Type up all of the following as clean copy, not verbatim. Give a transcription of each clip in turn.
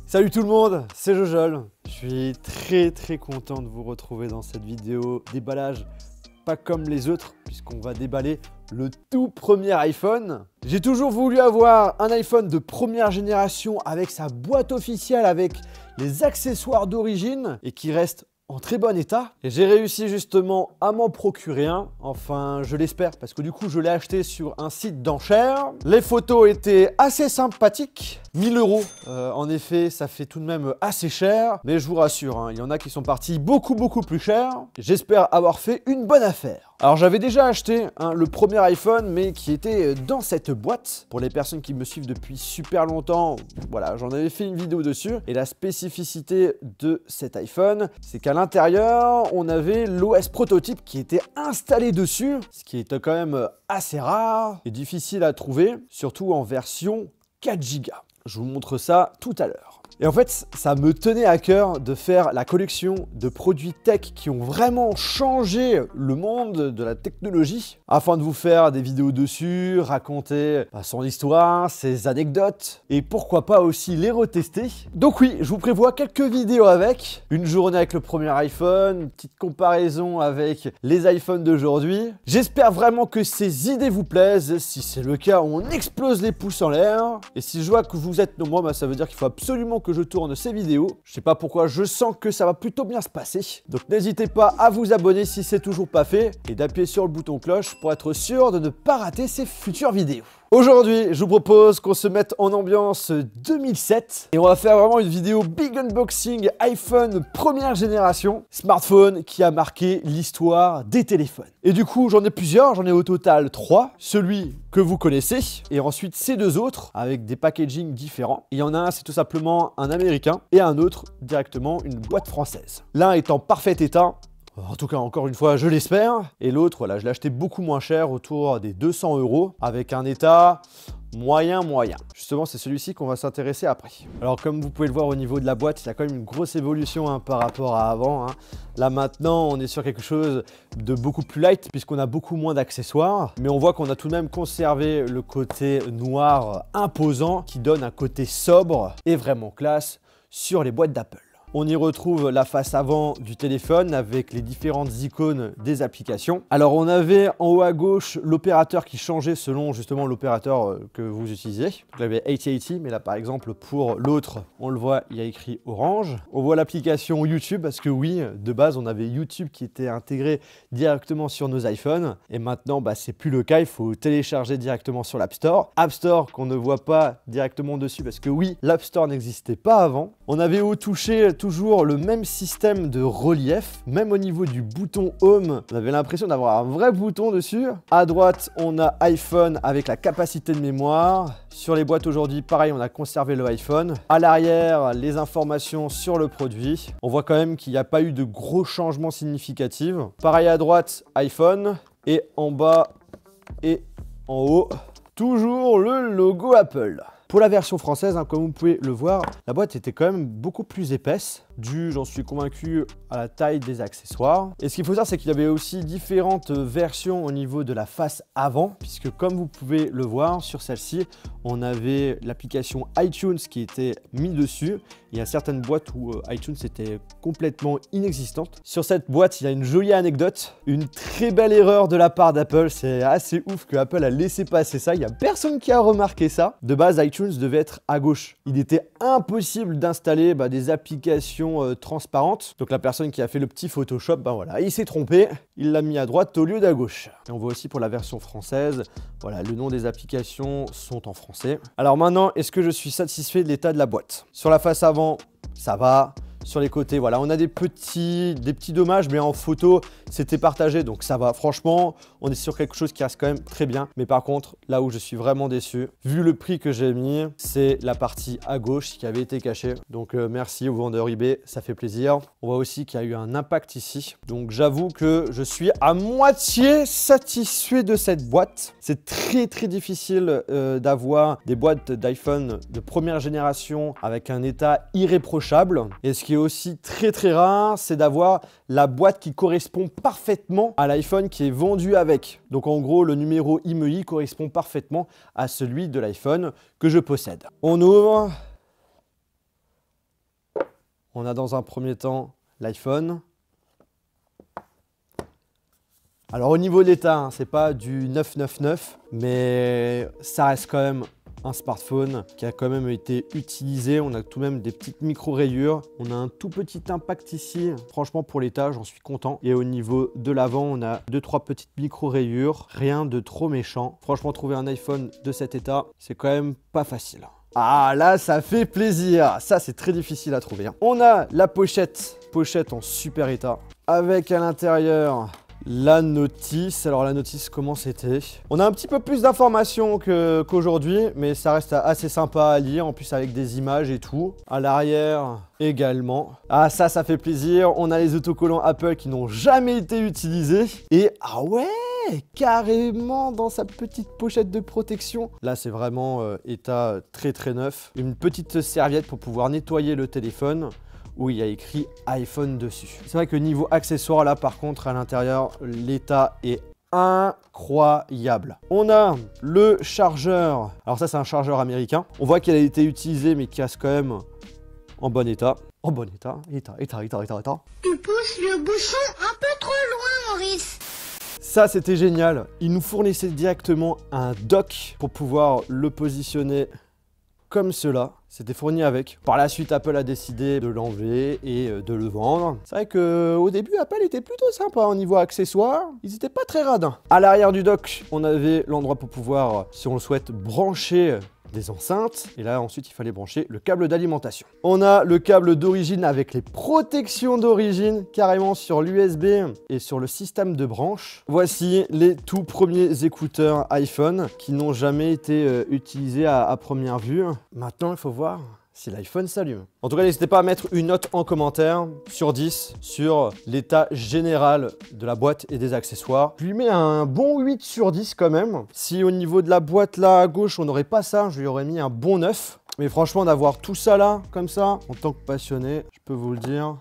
Salut tout le monde, c'est Jojol. Je suis très content de vous retrouver dans cette vidéo déballage pas comme les autres puisqu'on va déballer le tout premier iPhone. J'ai toujours voulu avoir un iPhone de première génération avec sa boîte officielle, avec les accessoires d'origine et qui reste en très bon état. Et j'ai réussi justement à m'en procurer un, enfin je l'espère, parce que du coup je l'ai acheté sur un site d'enchères. Les photos étaient assez sympathiques, 1000 €. En effet, ça fait tout de même assez cher, mais je vous rassure, hein, il y en a qui sont partis beaucoup plus cher. J'espère avoir fait une bonne affaire. Alors j'avais déjà acheté le premier iPhone, mais qui était dans cette boîte. Pour les personnes qui me suivent depuis super longtemps, voilà, j'en avais fait une vidéo dessus. Et la spécificité de cet iPhone, c'est qu'à l'intérieur, on avait l'OS prototype qui était installé dessus, ce qui était quand même assez rare et difficile à trouver, surtout en version 4 Go. Je vous montre ça tout à l'heure. Et en fait, ça me tenait à cœur de faire la collection de produits tech qui ont vraiment changé le monde de la technologie, afin de vous faire des vidéos dessus, raconter son histoire, ses anecdotes, et pourquoi pas aussi les retester. Donc oui, je vous prévois quelques vidéos avec, une journée avec le premier iPhone, une petite comparaison avec les iPhones d'aujourd'hui. J'espère vraiment que ces idées vous plaisent. Si c'est le cas, on explose les pouces en l'air. Et si je vois que vous êtes nombreux, bah, ça veut dire qu'il faut absolument que je tourne ces vidéos. Je sais pas pourquoi, je sens que ça va plutôt bien se passer. Donc n'hésitez pas à vous abonner si c'est toujours pas fait et d'appuyer sur le bouton cloche pour être sûr de ne pas rater ces futures vidéos. Aujourd'hui, je vous propose qu'on se mette en ambiance 2007 et on va faire vraiment une vidéo big unboxing iPhone première génération, smartphone qui a marqué l'histoire des téléphones. Et du coup, j'en ai plusieurs, j'en ai au total 3. Celui que vous connaissez et ensuite ces deux autres avec des packaging différents. Il y en a un, c'est tout simplement un américain et un autre directement une boîte française. L'un est en parfait état. En tout cas, encore une fois, je l'espère. Et l'autre, voilà, je l'ai acheté beaucoup moins cher, autour des 200 €, avec un état moyen. Justement, c'est celui-ci qu'on va s'intéresser après. Alors, comme vous pouvez le voir au niveau de la boîte, il y a quand même une grosse évolution par rapport à avant. Là, maintenant, on est sur quelque chose de beaucoup plus light, puisqu'on a beaucoup moins d'accessoires. Mais on voit qu'on a tout de même conservé le côté noir imposant, qui donne un côté sobre et vraiment classe sur les boîtes d'Apple. On y retrouve la face avant du téléphone avec les différentes icônes des applications. Alors on avait en haut à gauche l'opérateur qui changeait selon justement l'opérateur que vous utilisiez. Donc, il y avait AT&T, mais là par exemple pour l'autre, on le voit, il y a écrit Orange. On voit l'application YouTube parce que oui, de base on avait YouTube qui était intégré directement sur nos iPhones. Et maintenant, c'est plus le cas, il faut télécharger directement sur l'App Store. App Store qu'on ne voit pas directement dessus parce que oui, l'App Store n'existait pas avant. On avait au toucher toujours le même système de relief, même au niveau du bouton Home, on avait l'impression d'avoir un vrai bouton dessus. À droite, on a iPhone avec la capacité de mémoire. Sur les boîtes aujourd'hui, pareil, on a conservé le iPhone. À l'arrière, les informations sur le produit. On voit quand même qu'il n'y a pas eu de gros changements significatifs. Pareil à droite, iPhone. Et en bas et en haut, toujours le logo Apple. Pour la version française, comme vous pouvez le voir, la boîte était quand même beaucoup plus épaisse, dû, j'en suis convaincu, à la taille des accessoires. Et ce qu'il faut savoir, c'est qu'il y avait aussi différentes versions au niveau de la face avant, puisque comme vous pouvez le voir, sur celle-ci, on avait l'application iTunes qui était mise dessus. Il y a certaines boîtes où iTunes était complètement inexistante. Sur cette boîte, il y a une jolie anecdote, une très belle erreur de la part d'Apple. C'est assez ouf que Apple a laissé passer ça. Il n'y a personne qui a remarqué ça. De base, iTunes devait être à gauche. Il était impossible d'installer des applications transparentes. Donc la personne qui a fait le petit Photoshop, voilà, il s'est trompé. Il l'a mis à droite au lieu d'à gauche. Et on voit aussi pour la version française, voilà, le nom des applications sont en français. Alors maintenant, est-ce que je suis satisfait de l'état de la boîte? Sur la face avant, ça va. Sur les côtés, voilà, on a des petits dommages, mais en photo, c'était partagé, donc ça va. Franchement, on est sur quelque chose qui reste quand même très bien. Mais par contre, là où je suis vraiment déçu, vu le prix que j'ai mis, c'est la partie à gauche qui avait été cachée. Donc merci aux vendeurs eBay, ça fait plaisir. On voit aussi qu'il y a eu un impact ici. Donc j'avoue que je suis à moitié satisfait de cette boîte. C'est très difficile d'avoir des boîtes d'iPhone de première génération avec un état irréprochable. Et ce qui est aussi très rare, c'est d'avoir la boîte qui correspond parfaitement à l'iPhone qui est vendu avec. Donc en gros, le numéro IMEI correspond parfaitement à celui de l'iPhone que je possède. On ouvre. On a dans un premier temps l'iPhone. Alors au niveau de l'état, hein, c'est pas du 999, mais ça reste quand même un smartphone qui a quand même été utilisé. On a tout de même des petites micro-rayures. On a un tout petit impact ici. Franchement, pour l'état, j'en suis content. Et au niveau de l'avant, on a 2-3 petites micro-rayures. Rien de trop méchant. Franchement, trouver un iPhone de cet état, c'est quand même pas facile. Ah là, ça fait plaisir. Ça, c'est très difficile à trouver. On a la pochette en super état. Avec à l'intérieur la notice. Alors la notice, comment c'était? On a un petit peu plus d'informations qu'aujourd'hui, mais ça reste assez sympa à lire, en plus avec des images et tout. À l'arrière également. Ah ça fait plaisir. On a les autocollants Apple qui n'ont jamais été utilisés. Et ah ouais, carrément dans sa petite pochette de protection. Là c'est vraiment état très neuf. Une petite serviette pour pouvoir nettoyer le téléphone, où il y a écrit iPhone dessus. C'est vrai que niveau accessoires, là par contre, à l'intérieur, l'état est incroyable. On a le chargeur. Alors ça, c'est un chargeur américain. On voit qu'il a été utilisé, mais qui reste quand même en bon état. En bon état. État. Tu pousses le bouchon un peu trop loin, Maurice. Ça, c'était génial. Il nous fournissait directement un dock pour pouvoir le positionner comme cela. C'était fourni avec. Par la suite, Apple a décidé de l'enlever et de le vendre. C'est vrai qu'au début, Apple était plutôt sympa au niveau accessoires. Ils n'étaient pas très radins. À l'arrière du dock, on avait l'endroit pour pouvoir, si on le souhaite, brancher des enceintes. Et là, ensuite, il fallait brancher le câble d'alimentation. On a le câble d'origine avec les protections d'origine carrément sur l'USB et sur le système de branche. Voici les tout premiers écouteurs iPhone qui n'ont jamais été utilisés à première vue. Maintenant, il faut voir si l'iPhone s'allume. En tout cas, n'hésitez pas à mettre une note en commentaire sur 10 sur l'état général de la boîte et des accessoires. Je lui mets un bon 8 sur 10 quand même. Si au niveau de la boîte là à gauche, on n'aurait pas ça, je lui aurais mis un bon 9. Mais franchement, d'avoir tout ça là, comme ça, en tant que passionné, je peux vous le dire,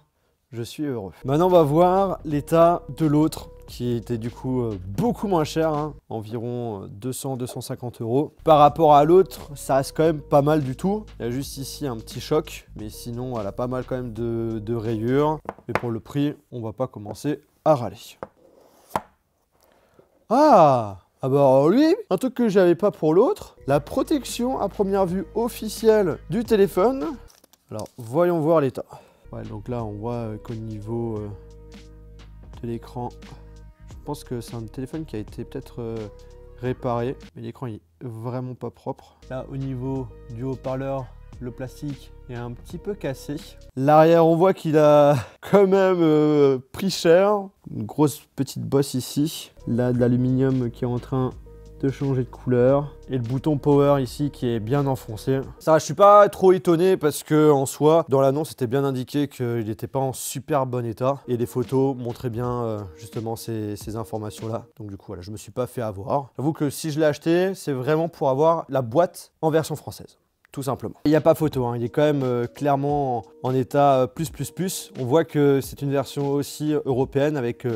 je suis heureux. Maintenant, on va voir l'état de l'autre, qui était du coup beaucoup moins cher, hein, environ 200-250 €. Par rapport à l'autre, ça reste quand même pas mal du tout. Il y a juste ici un petit choc, mais sinon, elle a pas mal quand même de rayures. Et pour le prix, on va pas commencer à râler. Ah bah alors lui, un truc que j'avais pas pour l'autre, la protection à première vue officielle du téléphone. Alors, voyons voir l'état. Ouais, donc là, on voit qu'au niveau de l'écran, je pense que c'est un téléphone qui a été peut-être réparé, mais l'écran il est vraiment pas propre. Là, au niveau du haut-parleur, le plastique est un petit peu cassé. L'arrière, on voit qu'il a quand même pris cher. Une grosse petite bosse ici. Là, de l'aluminium qui est en train de changer de couleur. Et le bouton power ici qui est bien enfoncé. Ça, je suis pas trop étonné parce que en soi, dans l'annonce, c'était bien indiqué qu'il n'était pas en super bon état. Et les photos montraient bien justement ces informations-là. Donc du coup, voilà, je me suis pas fait avoir. J'avoue que si je l'ai acheté, c'est vraiment pour avoir la boîte en version française. Tout simplement. Il n'y a pas photo, hein. Il est quand même clairement en état plus. On voit que c'est une version aussi européenne avec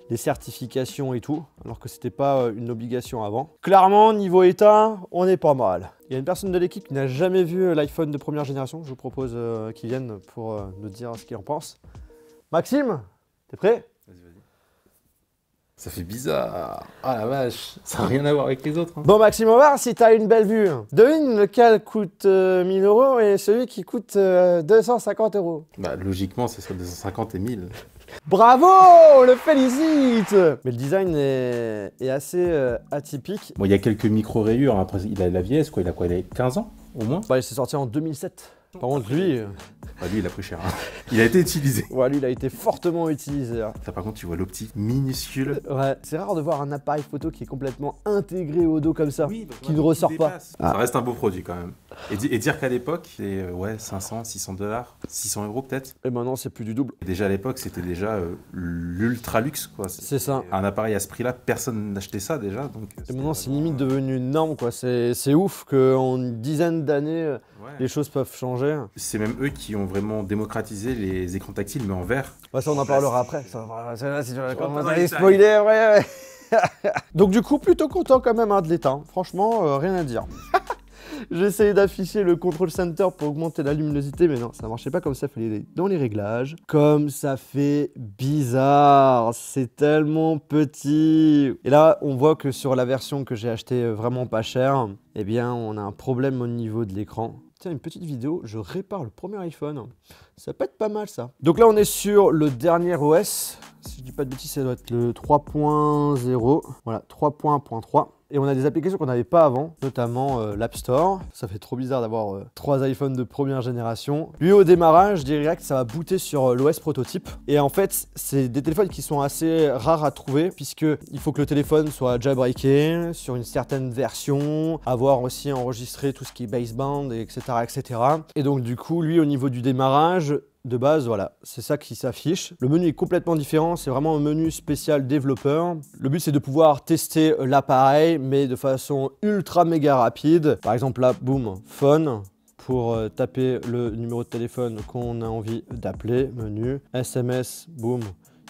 les certifications et tout, alors que c'était pas une obligation avant. Clairement, niveau état, on est pas mal. Il y a une personne de l'équipe qui n'a jamais vu l'iPhone de première génération. Je vous propose qu'il vienne pour nous dire ce qu'il en pense. Maxime, t'es prêt? Vas-y. Ça fait bizarre. Ah la vache, ça n'a rien à voir avec les autres. Hein. Bon Maxime, on va voir si t'as une belle vue. Devine lequel coûte 1000 € et celui qui coûte 250 €. Bah logiquement, c'est sur 250 et 1000. Bravo, on le félicite. Mais le design est assez atypique. Bon, il y a quelques micro-rayures. Après, il a la vieillesse, quoi. Il a quoi? Il a 15 ans, au moins? Bah, il s'est sorti en 2007. Par contre, lui... Bah, lui, il a pris cher. Hein. Il a été utilisé. Ouais, lui, il a été fortement utilisé. Hein. Là, par contre, tu vois l'optique minuscule. Ouais, c'est rare de voir un appareil photo qui est complètement intégré au dos comme ça, oui, qui ne ressort pas. Ça reste un beau produit quand même. Et dire qu'à l'époque, c'est 500, 600 $, 600 € peut-être. Et maintenant, c'est plus du double. Et déjà à l'époque, c'était déjà l'ultra luxe, quoi. C'est ça. Un appareil à ce prix-là, personne n'achetait ça déjà. Donc, et maintenant, c'est limite devenu une norme, quoi. C'est ouf qu'en une dizaine d'années, les choses peuvent changer. C'est même eux qui ont vraiment démocratisé les écrans tactiles, mais en verre. Ouais, ça, on en parlera après. Ça, si tu vas spoiler, ouais. Donc du coup, plutôt content quand même hein, de l'état. Franchement, rien à dire. J'essayais d'afficher le control center pour augmenter la luminosité, mais non, ça marchait pas comme ça, il fallait aller dans les réglages. Comme ça fait bizarre, c'est tellement petit. Et là, on voit que sur la version que j'ai achetée vraiment pas chère, eh bien, on a un problème au niveau de l'écran. Tiens, une petite vidéo, je répare le premier iPhone. Ça peut être pas mal, ça. Donc là, on est sur le dernier OS. Si je dis pas de bêtises, ça doit être le 3.0. Voilà, 3.1.3. Et on a des applications qu'on n'avait pas avant, notamment l'App Store. Ça fait trop bizarre d'avoir 3 iPhones de première génération. Lui, au démarrage, je dirais que ça va booter sur l'OS prototype. Et en fait, c'est des téléphones qui sont assez rares à trouver, puisqu'il faut que le téléphone soit jailbreaké sur une certaine version, avoir aussi enregistré tout ce qui est baseband, etc., etc. Et donc, du coup, lui, au niveau du démarrage, de base, voilà, c'est ça qui s'affiche. Le menu est complètement différent, c'est vraiment un menu spécial développeur. Le but, c'est de pouvoir tester l'appareil, mais de façon ultra méga rapide. Par exemple, là, boum, phone, pour taper le numéro de téléphone qu'on a envie d'appeler, menu, SMS, boum.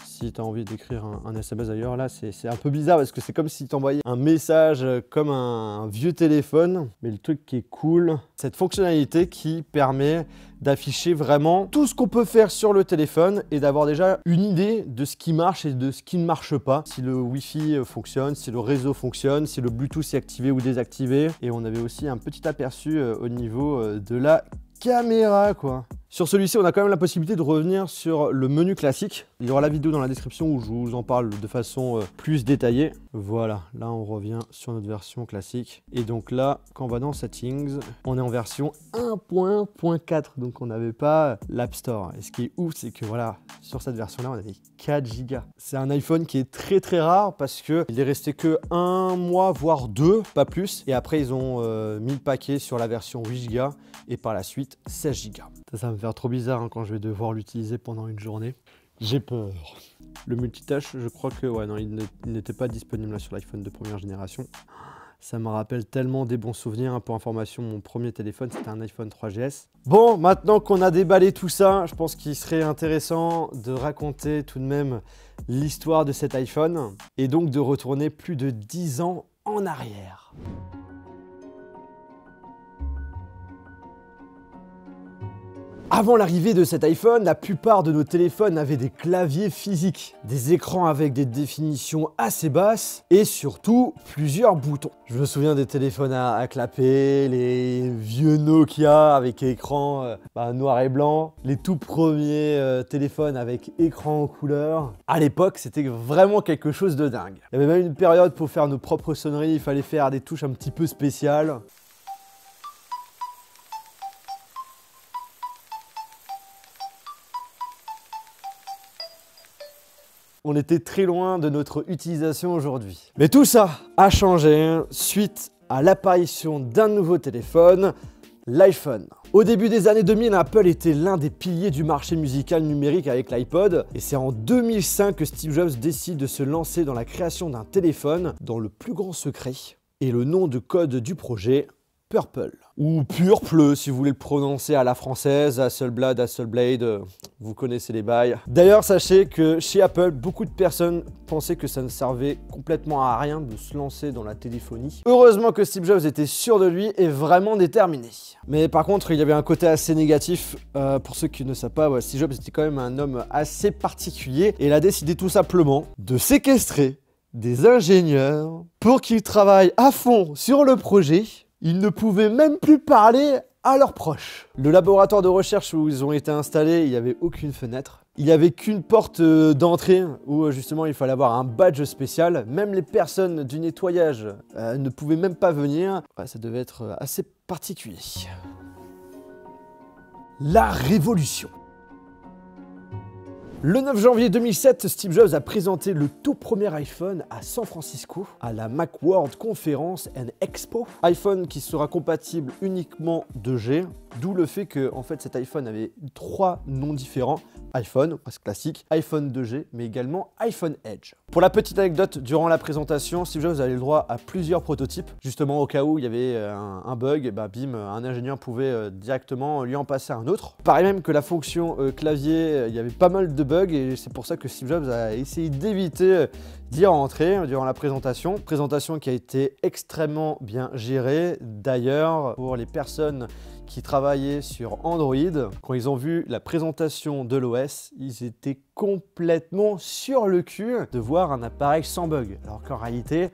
Si tu as envie d'écrire un SMS d'ailleurs, là, c'est un peu bizarre parce que c'est comme si tu envoyais un message comme un vieux téléphone. Mais le truc qui est cool, cette fonctionnalité qui permet d'afficher vraiment tout ce qu'on peut faire sur le téléphone et d'avoir déjà une idée de ce qui marche et de ce qui ne marche pas. Si le Wi-Fi fonctionne, si le réseau fonctionne, si le Bluetooth est activé ou désactivé. Et on avait aussi un petit aperçu au niveau de la caméra, quoi. Sur celui-ci, on a quand même la possibilité de revenir sur le menu classique. Il y aura la vidéo dans la description où je vous en parle de façon plus détaillée. Voilà, là on revient sur notre version classique. Et donc là, quand on va dans Settings, on est en version 1.4. Donc on n'avait pas l'App Store. Et ce qui est ouf, c'est que voilà, sur cette version-là, on avait 4 Go. C'est un iPhone qui est très très rare parce qu'il est resté que 1 mois, voire 2, pas plus. Et après, ils ont mis le paquet sur la version 8 Go et par la suite 16 Go. Ça va me faire trop bizarre quand je vais devoir l'utiliser pendant une journée. J'ai peur. Le multitâche, je crois que ouais, non, il n'était pas disponible là sur l'iPhone de première génération. Ça me rappelle tellement des bons souvenirs. Pour information, mon premier téléphone, c'était un iPhone 3GS. Bon, maintenant qu'on a déballé tout ça, je pense qu'il serait intéressant de raconter tout de même l'histoire de cet iPhone et donc de retourner plus de 10 ans en arrière. Avant l'arrivée de cet iPhone, la plupart de nos téléphones avaient des claviers physiques, des écrans avec des définitions assez basses et surtout plusieurs boutons. Je me souviens des téléphones à clapper, les vieux Nokia avec écran noir et blanc, les tout premiers téléphones avec écran en couleur. À l'époque, c'était vraiment quelque chose de dingue. Il y avait même une période pour faire nos propres sonneries, il fallait faire des touches un petit peu spéciales. On était très loin de notre utilisation aujourd'hui. Mais tout ça a changé suite à l'apparition d'un nouveau téléphone, l'iPhone. Au début des années 2000, Apple était l'un des piliers du marché musical numérique avec l'iPod. Et c'est en 2005 que Steve Jobs décide de se lancer dans la création d'un téléphone dans le plus grand secret. Et le nom de code du projet, Purple. Ou Purple, si vous voulez le prononcer à la française, Hasselblad, Hasselblade, vous connaissez les bails. D'ailleurs, sachez que chez Apple, beaucoup de personnes pensaient que ça ne servait complètement à rien de se lancer dans la téléphonie. Heureusement que Steve Jobs était sûr de lui et vraiment déterminé. Mais par contre, il y avait un côté assez négatif. Pour ceux qui ne savent pas, Steve Jobs était quand même un homme assez particulier et il a décidé tout simplement de séquestrer des ingénieurs pour qu'ils travaillent à fond sur le projet. Ils ne pouvaient même plus parler à leurs proches. Le laboratoire de recherche où ils ont été installés, il n'y avait aucune fenêtre. Il n'y avait qu'une porte d'entrée où justement il fallait avoir un badge spécial. Même les personnes du nettoyage ne pouvaient même pas venir. Ouais, ça devait être assez particulier. La révolution. Le 9 janvier 2007, Steve Jobs a présenté le tout premier iPhone à San Francisco, à la Macworld Conference and Expo. iPhone qui sera compatible uniquement 2G, d'où le fait que en fait, cet iPhone avait 3 noms différents. iPhone, presque classique, iPhone 2G, mais également iPhone Edge. Pour la petite anecdote, durant la présentation, Steve Jobs avait le droit à plusieurs prototypes. Justement, au cas où il y avait un bug, bim, un ingénieur pouvait directement lui en passer un autre. Pareil même que la fonction clavier, il y avait pas mal de bugs et c'est pour ça que Steve Jobs a essayé d'éviter d'y rentrer durant la présentation. Présentation qui a été extrêmement bien gérée. D'ailleurs, pour les personnes qui travaillaient sur Android, quand ils ont vu la présentation de l'OS, ils étaient complètement sur le cul de voir un appareil sans bug. Alors qu'en réalité,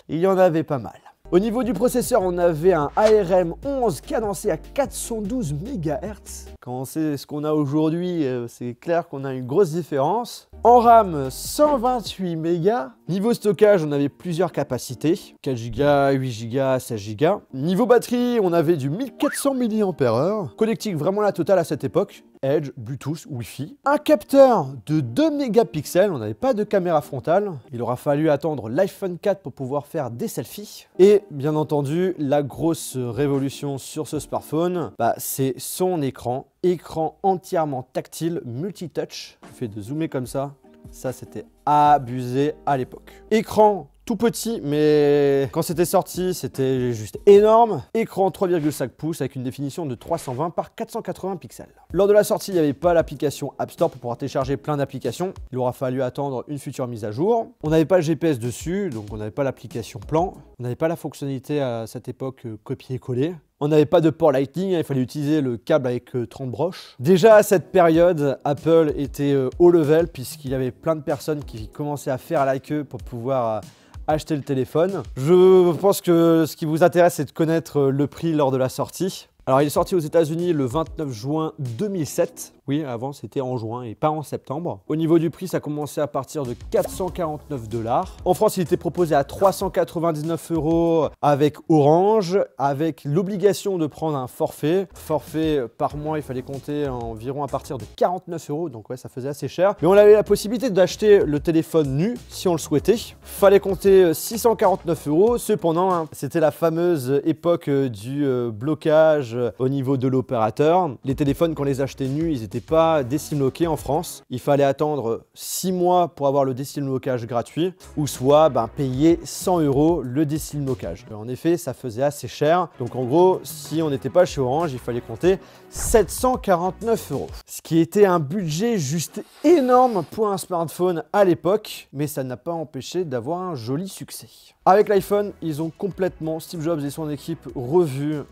il y en avait pas mal. Au niveau du processeur, on avait un ARM 11 cadencé à 412 MHz. Quand on sait ce qu'on a aujourd'hui, c'est clair qu'on a une grosse différence. En RAM, 128 Mb. Niveau stockage, on avait plusieurs capacités. 4 Go, 8 Go, 16 Go. Niveau batterie, on avait du 1400 mAh. Connectique vraiment la totale à cette époque. Edge, Bluetooth, Wi-Fi. Un capteur de 2 mégapixels, on n'avait pas de caméra frontale. Il aura fallu attendre l'iPhone 4 pour pouvoir faire des selfies. Et bien entendu, la grosse révolution sur ce smartphone, c'est son écran. Écran entièrement tactile, multitouch. Le fait de zoomer comme ça c'était abusé à l'époque. Écran tout petit, mais quand c'était sorti, c'était juste énorme. Écran 3,5 pouces avec une définition de 320 par 480 pixels. Lors de la sortie, il n'y avait pas l'application App Store pour pouvoir télécharger plein d'applications. Il aura fallu attendre une future mise à jour. On n'avait pas le GPS dessus, donc on n'avait pas l'application plan. On n'avait pas la fonctionnalité à cette époque copier-coller. On n'avait pas de port Lightning, il fallait utiliser le câble avec 30 broches. Déjà à cette période, Apple était haut level puisqu'il y avait plein de personnes qui commençaient à faire la queue pour pouvoir acheter le téléphone. Je pense que ce qui vous intéresse, c'est de connaître le prix lors de la sortie. Alors, il est sorti aux États-Unis le 29 juin 2007. Oui, avant, c'était en juin et pas en septembre. Au niveau du prix, ça commençait à partir de 449 $. En France, il était proposé à 399 € avec Orange, avec l'obligation de prendre un forfait. Forfait par mois, il fallait compter environ à partir de 49 €. Donc, ouais, ça faisait assez cher. Mais on avait la possibilité d'acheter le téléphone nu si on le souhaitait. Fallait compter 649 €. Cependant, c'était la fameuse époque du blocage au niveau de l'opérateur. Les téléphones, quand on les achetait nus, ils n'étaient pas décimloqués en France. Il fallait attendre 6 mois pour avoir le décimlocage gratuit ou soit payer 100 € le décimlocage. En effet, ça faisait assez cher. Donc en gros, si on n'était pas chez Orange, il fallait compter 749 €. Ce qui était un budget juste énorme pour un smartphone à l'époque, mais ça n'a pas empêché d'avoir un joli succès. Avec l'iPhone, ils ont complètement, Steve Jobs et son équipe, revu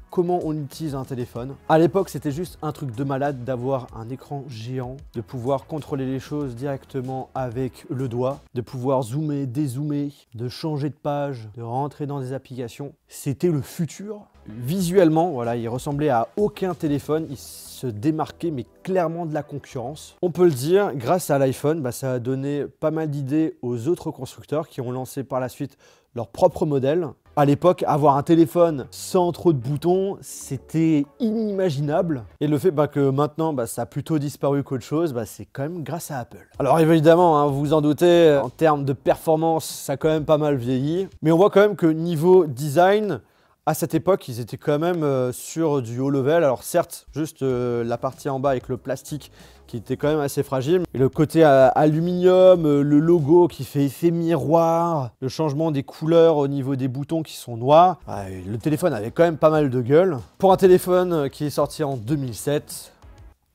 comment on utilise un téléphone. À l'époque, c'était juste un truc de malade d'avoir un écran géant, de pouvoir contrôler les choses directement avec le doigt, de pouvoir zoomer, dézoomer, de changer de page, de rentrer dans des applications. C'était le futur. Visuellement, voilà, il ressemblait à aucun téléphone. Il se démarquait mais clairement de la concurrence. On peut le dire, grâce à l'iPhone, ça a donné pas mal d'idées aux autres constructeurs qui ont lancé par la suite leur propre modèle. À l'époque, avoir un téléphone sans trop de boutons, c'était inimaginable. Et le fait que maintenant, ça a plutôt disparu qu'autre chose, c'est quand même grâce à Apple. Alors évidemment, vous vous en doutez, en termes de performance, ça a quand même pas mal vieilli. Mais on voit quand même que niveau design, à cette époque, ils étaient quand même sur du haut level. Alors certes, juste la partie en bas avec le plastique qui était quand même assez fragile. Et le côté aluminium, le logo qui fait effet miroir, le changement des couleurs au niveau des boutons qui sont noirs. Le téléphone avait quand même pas mal de gueule. Pour un téléphone qui est sorti en 2007,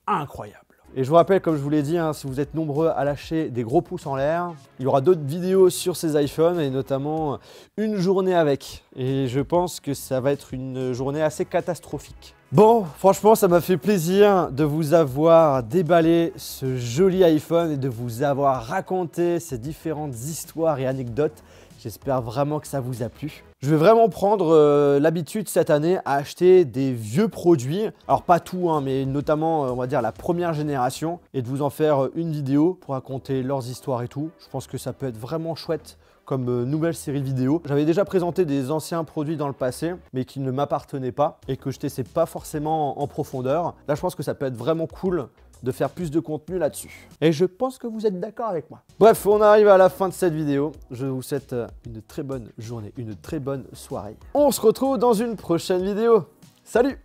incroyable. Et je vous rappelle, comme je vous l'ai dit, si vous êtes nombreux à lâcher des gros pouces en l'air, il y aura d'autres vidéos sur ces iPhones et notamment une journée avec. Et je pense que ça va être une journée assez catastrophique. Bon, franchement, ça m'a fait plaisir de vous avoir déballé ce joli iPhone et de vous avoir raconté ces différentes histoires et anecdotes. J'espère vraiment que ça vous a plu. Je vais vraiment prendre l'habitude cette année à acheter des vieux produits. Alors pas tout, mais notamment, on va dire, la première génération. Et de vous en faire une vidéo pour raconter leurs histoires et tout. Je pense que ça peut être vraiment chouette comme nouvelle série vidéo. J'avais déjà présenté des anciens produits dans le passé, mais qui ne m'appartenaient pas et que je testais pas forcément en profondeur. Là, je pense que ça peut être vraiment cool de faire plus de contenu là-dessus. Et je pense que vous êtes d'accord avec moi. Bref, on arrive à la fin de cette vidéo. Je vous souhaite une très bonne journée, une très bonne soirée. On se retrouve dans une prochaine vidéo. Salut!